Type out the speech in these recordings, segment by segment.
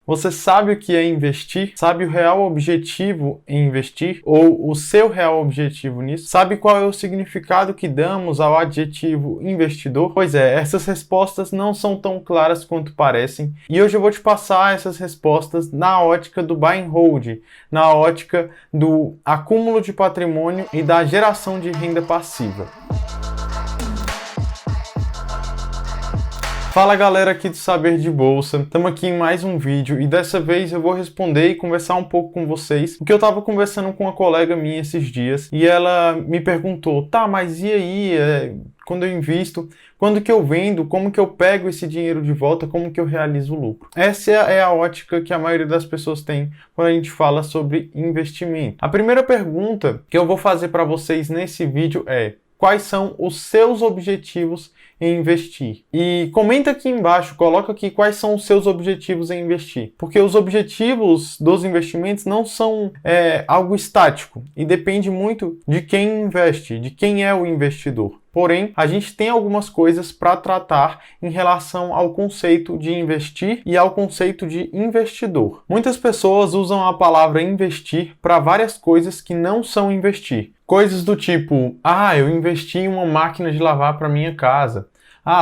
Você sabe o que é investir? Sabe o real objetivo em investir? Ou o seu real objetivo nisso? Sabe qual é o significado que damos ao adjetivo investidor? Pois é, essas respostas não são tão claras quanto parecem. E hoje eu vou te passar essas respostas na ótica do buy and hold, na ótica do acúmulo de patrimônio e da geração de renda passiva. Fala galera aqui do Saber de Bolsa, estamos aqui em mais um vídeo e dessa vez eu vou responder e conversar um pouco com vocês, porque eu estava conversando com uma colega minha esses dias e ela me perguntou, tá, mas e aí, quando eu invisto, quando que eu vendo, como que eu pego esse dinheiro de volta, como que eu realizo o lucro? Essa é a ótica que a maioria das pessoas tem quando a gente fala sobre investimento. A primeira pergunta que eu vou fazer para vocês nesse vídeo é: quais são os seus objetivos em investir? E comenta aqui embaixo, coloca aqui quais são os seus objetivos em investir. Porque os objetivos dos investimentos não são algo estático e depende muito de quem investe, de quem é o investidor. Porém, a gente tem algumas coisas para tratar em relação ao conceito de investir e ao conceito de investidor. Muitas pessoas usam a palavra investir para várias coisas que não são investir. Coisas do tipo, eu investi em uma máquina de lavar para minha casa.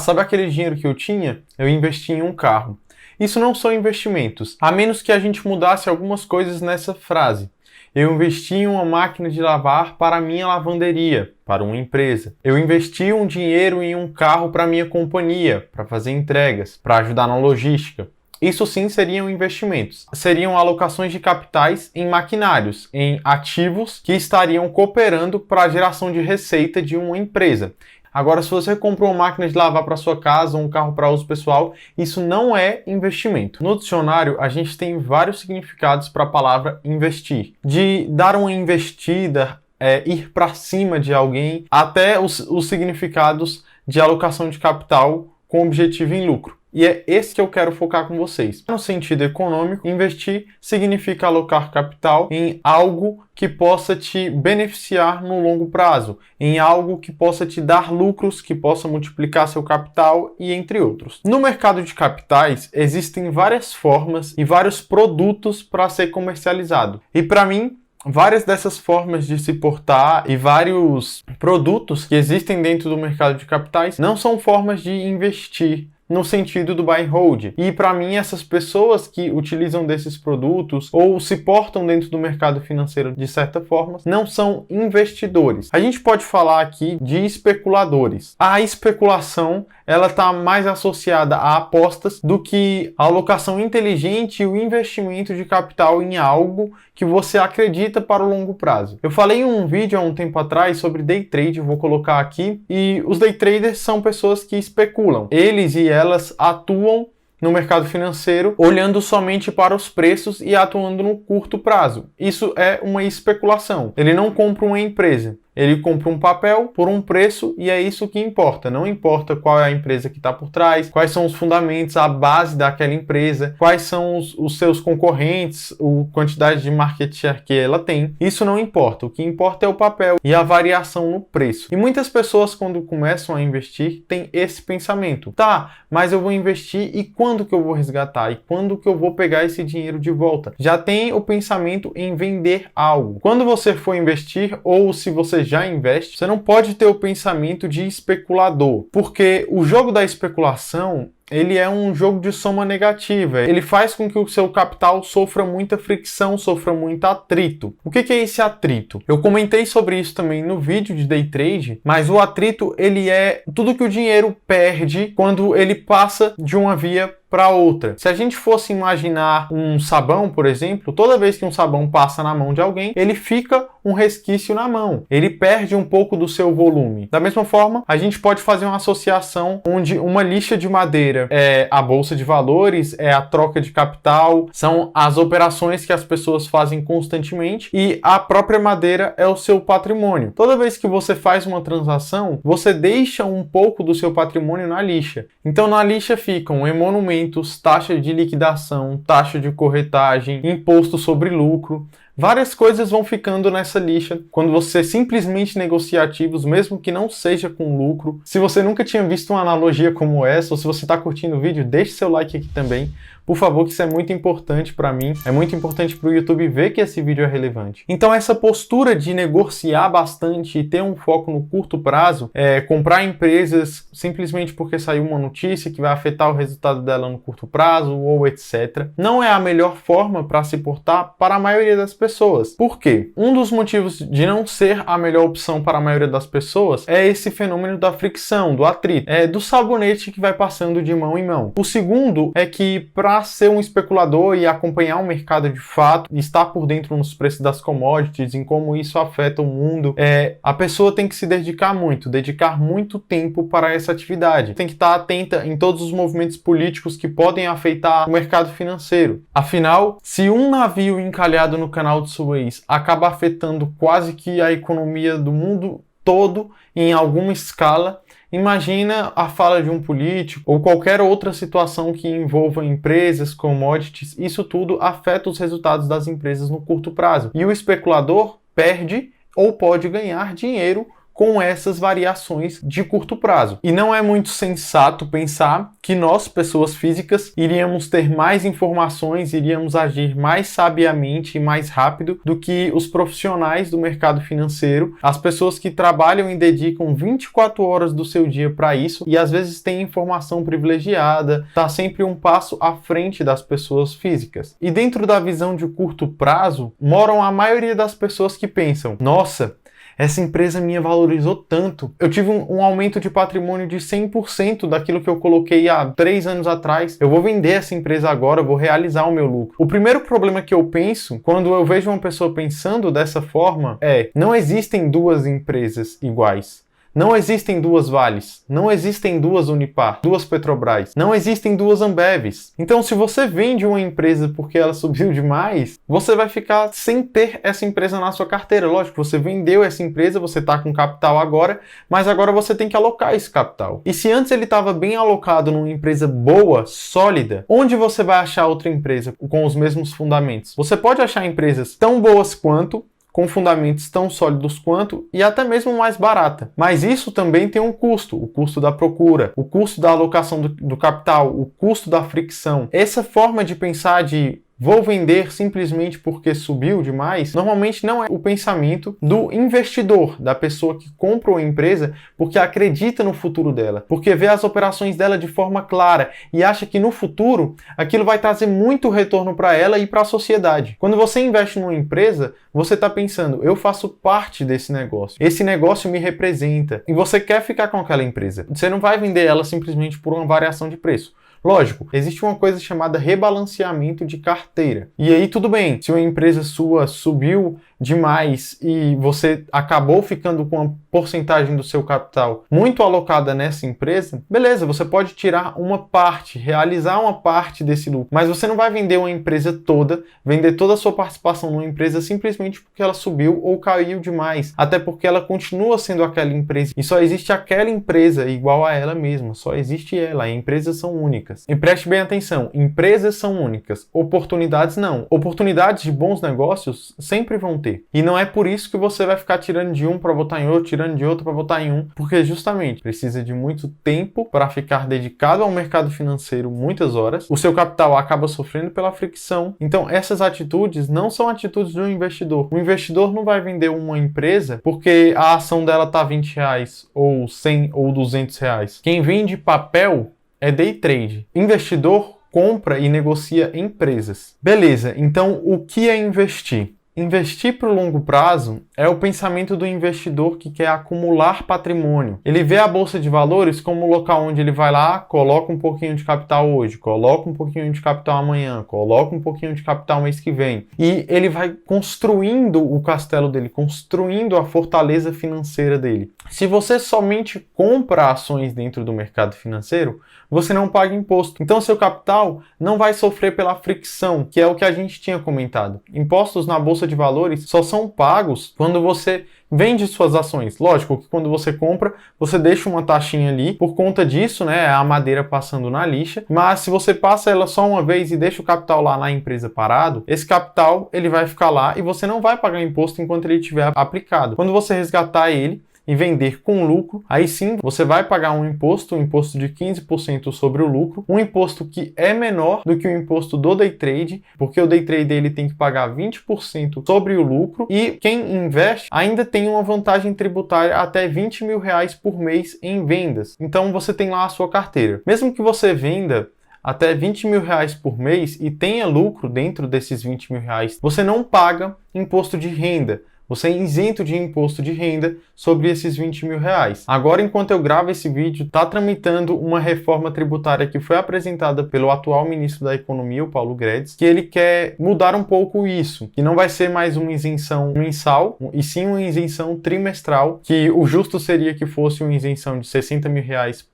Sabe aquele dinheiro que eu tinha? Eu investi em um carro. Isso não são investimentos, a menos que a gente mudasse algumas coisas nessa frase. Eu investi em uma máquina de lavar para a minha lavanderia, para uma empresa. Eu investi um dinheiro em um carro para a minha companhia, para fazer entregas, para ajudar na logística. Isso sim seriam investimentos. Seriam alocações de capitais em maquinários, em ativos que estariam cooperando para a geração de receita de uma empresa. Agora, se você comprou uma máquina de lavar para sua casa ou um carro para uso pessoal, isso não é investimento. No dicionário, a gente tem vários significados para a palavra investir. De dar uma investida, ir para cima de alguém, até os significados de alocação de capital com objetivo em lucro. E é esse que eu quero focar com vocês. No sentido econômico, investir significa alocar capital em algo que possa te beneficiar no longo prazo, em algo que possa te dar lucros, que possa multiplicar seu capital e entre outros. No mercado de capitais, existem várias formas e vários produtos para ser comercializado. E para mim, várias dessas formas de se portar e vários produtos que existem dentro do mercado de capitais não são formas de investir no sentido do buy and hold. E para mim, essas pessoas que utilizam desses produtos ou se portam dentro do mercado financeiro de certa forma, não são investidores. A gente pode falar aqui de especuladores. A especulação, ela está mais associada a apostas do que a alocação inteligente e o investimento de capital em algo que você acredita para o longo prazo. Eu falei em um vídeo há um tempo atrás sobre day trade, vou colocar aqui, e os day traders são pessoas que especulam. Eles e elas atuam no mercado financeiro olhando somente para os preços e atuando no curto prazo. Isso é uma especulação. Ele não compra uma empresa. Ele compra um papel por um preço e é isso que importa. Não importa qual é a empresa que está por trás, quais são os fundamentos, a base daquela empresa, quais são os seus concorrentes, a quantidade de market share que ela tem. Isso não importa. O que importa é o papel e a variação no preço. E muitas pessoas, quando começam a investir, têm esse pensamento. Tá, mas eu vou investir e quando que eu vou resgatar? E quando que eu vou pegar esse dinheiro de volta? Já tem o pensamento em vender algo. Quando você for investir ou se você já investe, você não pode ter o pensamento de especulador, porque o jogo da especulação, ele é um jogo de soma negativa. Ele faz com que o seu capital sofra muita fricção, sofra muito atrito. O que é esse atrito? Eu comentei sobre isso também no vídeo de day trade, mas o atrito, ele é tudo que o dinheiro perde quando ele passa de uma via para outra. Se a gente fosse imaginar um sabão, por exemplo, toda vez que um sabão passa na mão de alguém, ele fica um resquício na mão. Ele perde um pouco do seu volume. Da mesma forma, a gente pode fazer uma associação onde uma lixa de madeira é a bolsa de valores, é a troca de capital, são as operações que as pessoas fazem constantemente e a própria madeira é o seu patrimônio. Toda vez que você faz uma transação, você deixa um pouco do seu patrimônio na lixa. Então, na lixa ficam emolumentos, taxa de liquidação, taxa de corretagem, imposto sobre lucro, Várias coisas vão ficando nessa lixa quando você simplesmente negocia ativos, mesmo que não seja com lucro. Se você nunca tinha visto uma analogia como essa, ou se você está curtindo o vídeo, deixe seu like aqui também. Por favor, que isso é muito importante para mim, é muito importante para o YouTube ver que esse vídeo é relevante. Então essa postura de negociar bastante e ter um foco no curto prazo, comprar empresas simplesmente porque saiu uma notícia que vai afetar o resultado dela no curto prazo ou etc., não é a melhor forma para se portar para a maioria das pessoas. Por quê? Um dos motivos de não ser a melhor opção para a maioria das pessoas é esse fenômeno da fricção, do atrito, do sabonete que vai passando de mão em mão. O segundo é que para ser um especulador e acompanhar o mercado de fato, estar por dentro nos preços das commodities, em como isso afeta o mundo, a pessoa tem que se dedicar muito tempo para essa atividade. Tem que estar atenta em todos os movimentos políticos que podem afetar o mercado financeiro. Afinal, se um navio encalhado no canal de Suez acaba afetando quase que a economia do mundo todo em alguma escala, imagina a fala de um político ou qualquer outra situação que envolva empresas, commodities, isso tudo afeta os resultados das empresas no curto prazo. E o especulador perde ou pode ganhar dinheiro com essas variações de curto prazo. E não é muito sensato pensar que nós, pessoas físicas, iríamos ter mais informações, iríamos agir mais sabiamente e mais rápido do que os profissionais do mercado financeiro, as pessoas que trabalham e dedicam 24 horas do seu dia para isso e às vezes têm informação privilegiada, está sempre um passo à frente das pessoas físicas. E dentro da visão de curto prazo, moram a maioria das pessoas que pensam: nossa, essa empresa minha valorizou tanto. Eu tive um aumento de patrimônio de 100% daquilo que eu coloquei há 3 anos atrás. Eu vou vender essa empresa agora, eu vou realizar o meu lucro. O primeiro problema que eu penso, quando eu vejo uma pessoa pensando dessa forma, não existem duas empresas iguais. Não existem duas Vales, não existem duas Unipar, duas Petrobras, não existem duas Ambevs. Então, se você vende uma empresa porque ela subiu demais, você vai ficar sem ter essa empresa na sua carteira. Lógico, você vendeu essa empresa, você está com capital agora, mas agora você tem que alocar esse capital. E se antes ele estava bem alocado numa empresa boa, sólida, onde você vai achar outra empresa com os mesmos fundamentos? Você pode achar empresas tão boas quanto, com fundamentos tão sólidos quanto e até mesmo mais barata. Mas isso também tem um custo, o custo da procura, o custo da alocação do capital, o custo da fricção. Essa forma de pensar de vou vender simplesmente porque subiu demais, normalmente não é o pensamento do investidor, da pessoa que compra uma empresa porque acredita no futuro dela, porque vê as operações dela de forma clara e acha que no futuro aquilo vai trazer muito retorno para ela e para a sociedade. Quando você investe numa empresa, você está pensando: eu faço parte desse negócio, esse negócio me representa, e você quer ficar com aquela empresa. Você não vai vender ela simplesmente por uma variação de preço. Lógico, existe uma coisa chamada rebalanceamento de carteira. E aí tudo bem, se uma empresa sua subiu demais e você acabou ficando com uma porcentagem do seu capital muito alocada nessa empresa, beleza, você pode tirar uma parte, realizar uma parte desse lucro, mas você não vai vender uma empresa toda, vender toda a sua participação numa empresa simplesmente porque ela subiu ou caiu demais, até porque ela continua sendo aquela empresa e só existe aquela empresa igual a ela mesma, só existe ela, e empresas são únicas. E preste bem atenção, empresas são únicas, oportunidades não. Oportunidades de bons negócios sempre vão ter. E não é por isso que você vai ficar tirando de um para botar em outro, tirando de outro para botar em um, porque justamente precisa de muito tempo para ficar dedicado ao mercado financeiro muitas horas. O seu capital acaba sofrendo pela fricção. Então essas atitudes não são atitudes de um investidor. O investidor não vai vender uma empresa porque a ação dela tá R$20 ou 100 ou R$200. Quem vende papel é day trade. Investidor compra e negocia empresas. Beleza, então o que é investir? Investir para o longo prazo é o pensamento do investidor que quer acumular patrimônio. Ele vê a bolsa de valores como o local onde ele vai lá, coloca um pouquinho de capital hoje, coloca um pouquinho de capital amanhã, coloca um pouquinho de capital mês que vem. E ele vai construindo o castelo dele, construindo a fortaleza financeira dele. Se você somente compra ações dentro do mercado financeiro, você não paga imposto. Então seu capital não vai sofrer pela fricção, que é o que a gente tinha comentado. Impostos na bolsa de valores só são pagos quando você vende suas ações. Lógico que quando você compra, você deixa uma taxinha ali, por conta disso, né, a madeira passando na lixa, mas se você passa ela só uma vez e deixa o capital lá na empresa parado, esse capital ele vai ficar lá e você não vai pagar imposto enquanto ele estiver aplicado. Quando você resgatar ele e vender com lucro, aí sim você vai pagar um imposto de 15% sobre o lucro, um imposto que é menor do que o imposto do day trade, porque o day trade ele tem que pagar 20% sobre o lucro e quem investe ainda tem uma vantagem tributária até R$20 mil por mês em vendas. Então você tem lá a sua carteira. Mesmo que você venda até R$20 mil por mês e tenha lucro dentro desses R$20 mil, você não paga imposto de renda. Você é isento de imposto de renda sobre esses R$20 mil. Agora, enquanto eu gravo esse vídeo, está tramitando uma reforma tributária que foi apresentada pelo atual ministro da Economia, o Paulo Guedes, que ele quer mudar um pouco isso, que não vai ser mais uma isenção mensal, e sim uma isenção trimestral, que o justo seria que fosse uma isenção de R$60 mil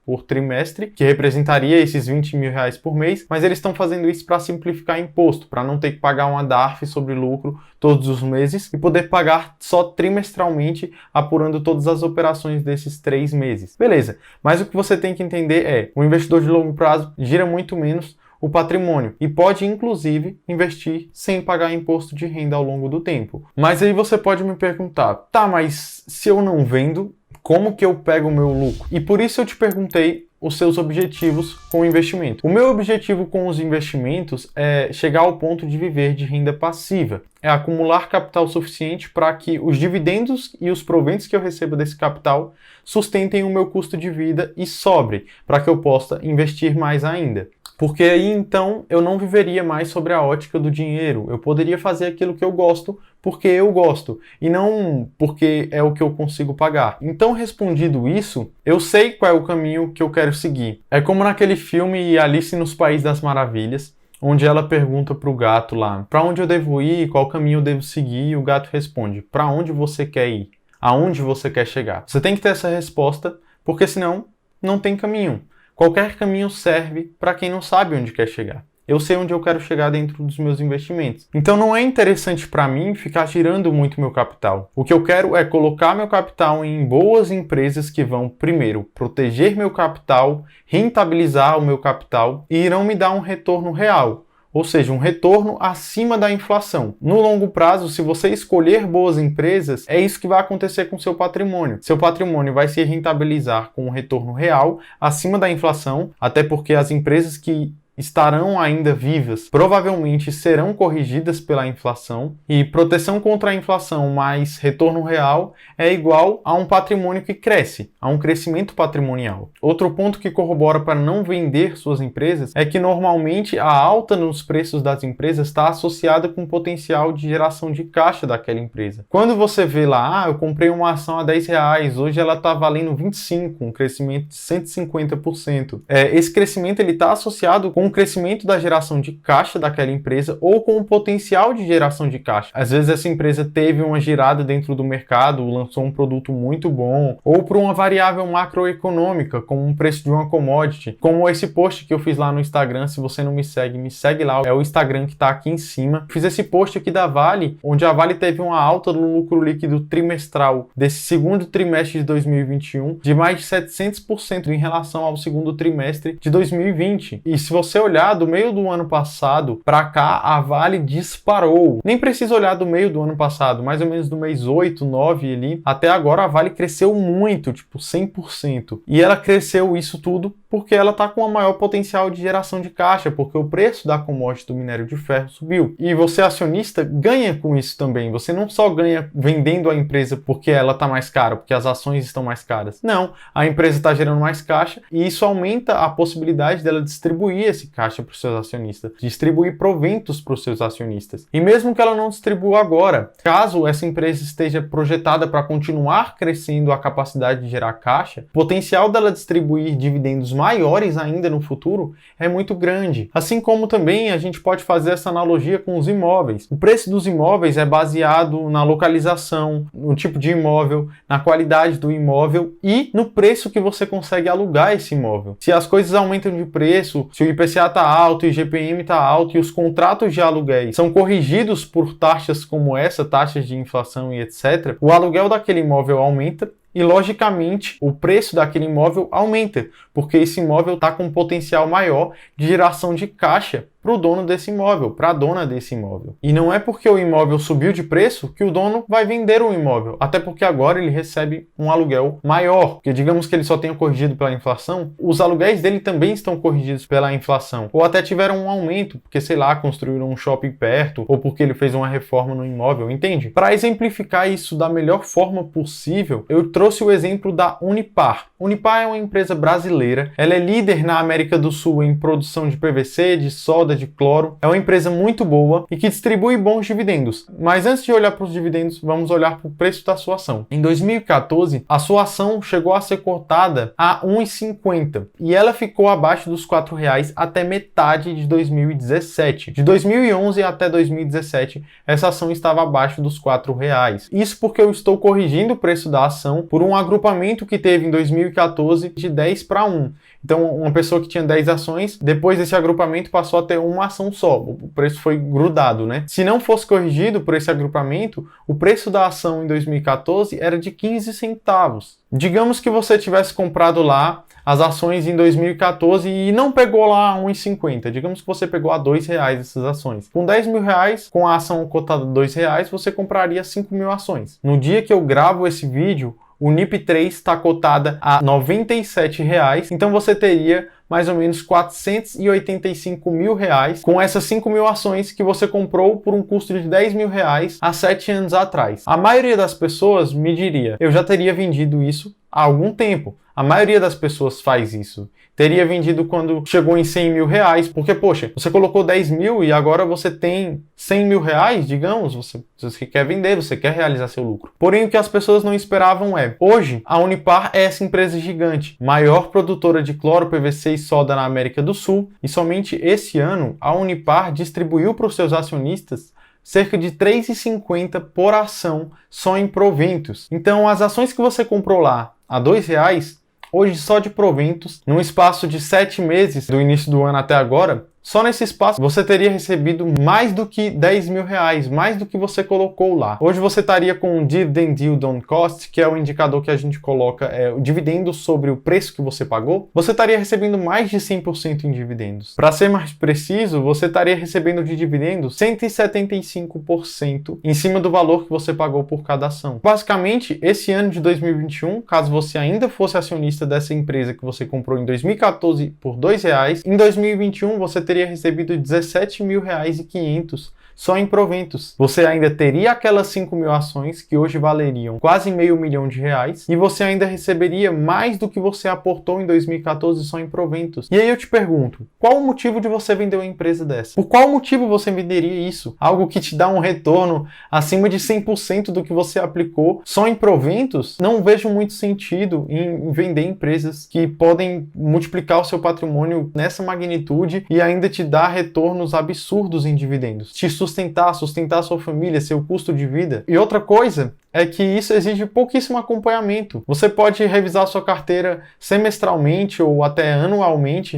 por trimestre, que representaria esses R$20 mil por mês, mas eles estão fazendo isso para simplificar imposto, para não ter que pagar uma DARF sobre lucro todos os meses e poder pagar só trimestralmente, apurando todas as operações desses 3 meses. Beleza, mas o que você tem que entender é, o investidor de longo prazo gira muito menos o patrimônio e pode, inclusive, investir sem pagar imposto de renda ao longo do tempo. Mas aí você pode me perguntar, tá, mas se eu não vendo, como que eu pego o meu lucro? E por isso eu te perguntei os seus objetivos com o investimento. O meu objetivo com os investimentos é chegar ao ponto de viver de renda passiva. É acumular capital suficiente para que os dividendos e os proventos que eu recebo desse capital sustentem o meu custo de vida e sobre, para que eu possa investir mais ainda. Porque aí, então, eu não viveria mais sobre a ótica do dinheiro. Eu poderia fazer aquilo que eu gosto porque eu gosto, e não porque é o que eu consigo pagar. Então, respondido isso, eu sei qual é o caminho que eu quero seguir. É como naquele filme Alice nos Países das Maravilhas, onde ela pergunta para o gato lá, para onde eu devo ir, qual caminho eu devo seguir, e o gato responde, para onde você quer ir, aonde você quer chegar. Você tem que ter essa resposta, porque senão não tem caminho. Qualquer caminho serve para quem não sabe onde quer chegar. Eu sei onde eu quero chegar dentro dos meus investimentos. Então não é interessante para mim ficar girando muito meu capital. O que eu quero é colocar meu capital em boas empresas que vão, primeiro, proteger meu capital, rentabilizar o meu capital e irão me dar um retorno real. Ou seja, um retorno acima da inflação. No longo prazo, se você escolher boas empresas, é isso que vai acontecer com seu patrimônio. Seu patrimônio vai se rentabilizar com um retorno real acima da inflação, até porque as empresas que estarão ainda vivas, provavelmente serão corrigidas pela inflação, e proteção contra a inflação mais retorno real é igual a um patrimônio que cresce, a um crescimento patrimonial. Outro ponto que corrobora para não vender suas empresas é que normalmente a alta nos preços das empresas está associada com o potencial de geração de caixa daquela empresa. Quando você vê lá, eu comprei uma ação a R$10, hoje ela está valendo 25, um crescimento de 150%. Esse crescimento ele está associado com o crescimento da geração de caixa daquela empresa ou com o potencial de geração de caixa. Às vezes essa empresa teve uma girada dentro do mercado, lançou um produto muito bom, ou por uma variável macroeconômica, como um preço de uma commodity, como esse post que eu fiz lá no Instagram. Se você não me segue lá, é o Instagram que está aqui em cima. Fiz esse post aqui da Vale, onde a Vale teve uma alta no lucro líquido trimestral desse segundo trimestre de 2021 de mais de 700% em relação ao segundo trimestre de 2020. E se você olhar do meio do ano passado para cá, a Vale disparou. Nem precisa olhar do meio do ano passado, mais ou menos do mês 8, 9 ali, até agora a Vale cresceu muito, tipo 100%. E ela cresceu isso tudo porque ela está com o maior potencial de geração de caixa, porque o preço da commodity do minério de ferro subiu. E você, acionista, ganha com isso também. Você não só ganha vendendo a empresa porque ela está mais cara, porque as ações estão mais caras. Não, a empresa está gerando mais caixa e isso aumenta a possibilidade dela distribuir esse caixa para os seus acionistas, distribuir proventos para os seus acionistas. E mesmo que ela não distribua agora, caso essa empresa esteja projetada para continuar crescendo a capacidade de gerar caixa, o potencial dela distribuir dividendos maiores ainda no futuro é muito grande. Assim como também a gente pode fazer essa analogia com os imóveis. O preço dos imóveis é baseado na localização, no tipo de imóvel, na qualidade do imóvel e no preço que você consegue alugar esse imóvel. Se as coisas aumentam de preço, se o IPCA está alto e o IGPM está alto e os contratos de aluguéis são corrigidos por taxas como essa, taxas de inflação e etc., o aluguel daquele imóvel aumenta e, logicamente, o preço daquele imóvel aumenta, porque esse imóvel está com um potencial maior de geração de caixa para o dono desse imóvel, para a dona desse imóvel. E não é porque o imóvel subiu de preço que o dono vai vender o imóvel, até porque agora ele recebe um aluguel maior, porque digamos que ele só tenha corrigido pela inflação, os aluguéis dele também estão corrigidos pela inflação, ou até tiveram um aumento, porque sei lá, construíram um shopping perto, ou porque ele fez uma reforma no imóvel, entende? Para exemplificar isso da melhor forma possível, eu trouxe o exemplo da Unipar. Unipar é uma empresa brasileira, ela é líder na América do Sul em produção de PVC, de soda, de cloro. É uma empresa muito boa e que distribui bons dividendos. Mas antes de olhar para os dividendos, vamos olhar para o preço da sua ação. Em 2014, a sua ação chegou a ser cotada a R$ 1,50 e ela ficou abaixo dos R$ 4,00 até metade de 2017. De 2011 até 2017, essa ação estava abaixo dos R$ 4,00. Isso porque eu estou corrigindo o preço da ação por um agrupamento que teve em 2014 de 10 para 1. Então, uma pessoa que tinha 10 ações, depois desse agrupamento passou a ter uma ação só. O preço foi grudado, né? Se não fosse corrigido por esse agrupamento, o preço da ação em 2014 era de 15 centavos. Digamos que você tivesse comprado lá as ações em 2014 e não pegou lá a 1,50. Digamos que você pegou a R$ 2,00 essas ações. Com R$ 10.000, com a ação cotada a R$ 2,00, você compraria 5.000 ações. No dia que eu gravo esse vídeo, o NIP3 está cotada a R$ 97,00, então você teria mais ou menos R$ 485 mil com essas 5.000 ações que você comprou por um custo de R$ 10.000 há 7 anos atrás. A maioria das pessoas me diria, eu já teria vendido isso há algum tempo. A maioria das pessoas faz isso. Teria vendido quando chegou em R$ 100.000, porque, poxa, você colocou 10 mil e agora você tem R$ 100.000, digamos, você quer vender, você quer realizar seu lucro. Porém, o que as pessoas não esperavam é, hoje, a Unipar é essa empresa gigante, maior produtora de cloro, PVC e soda na América do Sul, e somente esse ano, a Unipar distribuiu para os seus acionistas cerca de R$ 3,50 por ação só em proventos. Então, as ações que você comprou lá a R$ 2,00, hoje só de proventos, num espaço de 7 meses do início do ano até agora, só nesse espaço você teria recebido mais do que R$ 10.000, mais do que você colocou lá. Hoje você estaria com o Dividend Yield on Cost, que é o indicador que a gente coloca, o dividendo sobre o preço que você pagou. Você estaria recebendo mais de 100% em dividendos. Para ser mais preciso, você estaria recebendo de dividendos 175% em cima do valor que você pagou por cada ação. Basicamente, esse ano de 2021, caso você ainda fosse acionista dessa empresa que você comprou em 2014 por R$ 2,00, em 2021 você teria recebido R$ 17.500 só em proventos. Você ainda teria aquelas 5.000 ações que hoje valeriam quase R$500 mil e você ainda receberia mais do que você aportou em 2014 só em proventos. E aí eu te pergunto, qual o motivo de você vender uma empresa dessa? Por qual motivo você venderia isso? Algo que te dá um retorno acima de 100% do que você aplicou só em proventos? Não vejo muito sentido em vender empresas que podem multiplicar o seu patrimônio nessa magnitude e ainda te dar retornos absurdos em dividendos. Te sustentar a sua família, seu custo de vida. E outra coisa é que isso exige pouquíssimo acompanhamento. Você pode revisar sua carteira semestralmente ou até anualmente,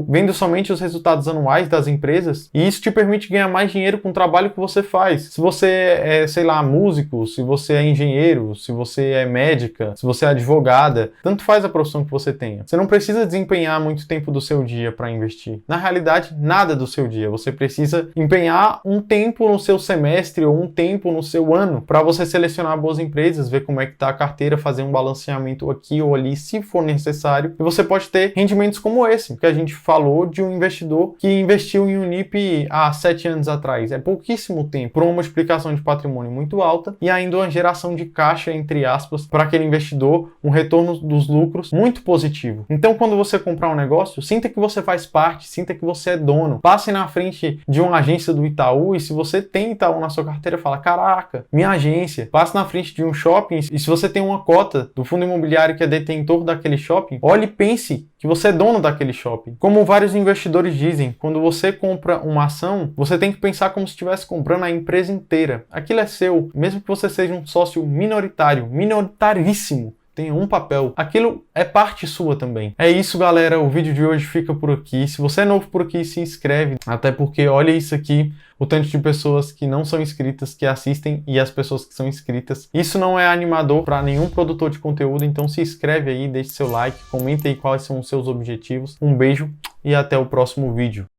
vendo somente os resultados anuais das empresas, e isso te permite ganhar mais dinheiro com o trabalho que você faz. Se você é, sei lá, músico, se você é engenheiro, se você é médica, se você é advogada, tanto faz a profissão que você tenha. Você não precisa desempenhar muito tempo do seu dia para investir. Na realidade, nada do seu dia. Você precisa empenhar um tempo no seu semestre ou um tempo no seu ano para você selecionar boas empresas, ver como é que está a carteira, fazer um balanceamento aqui ou ali, se for necessário, e você pode ter rendimentos como esse, que a gente falou de um investidor que investiu em Unip há 7 anos atrás. É pouquíssimo tempo, por uma multiplicação de patrimônio muito alta e ainda uma geração de caixa, entre aspas, para aquele investidor, um retorno dos lucros muito positivo. Então, quando você comprar um negócio, sinta que você faz parte, sinta que você é dono. Passe na frente de uma agência do Itaú e se você tem Itaú na sua carteira, fala, caraca, minha agência. Passe na na frente de um shopping e se você tem uma cota do fundo imobiliário que é detentor daquele shopping, olhe e pense que você é dono daquele shopping. Como vários investidores dizem, quando você compra uma ação, você tem que pensar como se estivesse comprando a empresa inteira. Aquilo é seu, mesmo que você seja um sócio minoritário, minoritaríssimo. Tenha um papel, aquilo é parte sua também. É isso, galera, o vídeo de hoje fica por aqui. Se você é novo por aqui, se inscreve, até porque olha isso aqui, o tanto de pessoas que não são inscritas, que assistem, e as pessoas que são inscritas. Isso não é animador para nenhum produtor de conteúdo, então se inscreve aí, deixe seu like, comente aí quais são os seus objetivos. Um beijo e até o próximo vídeo.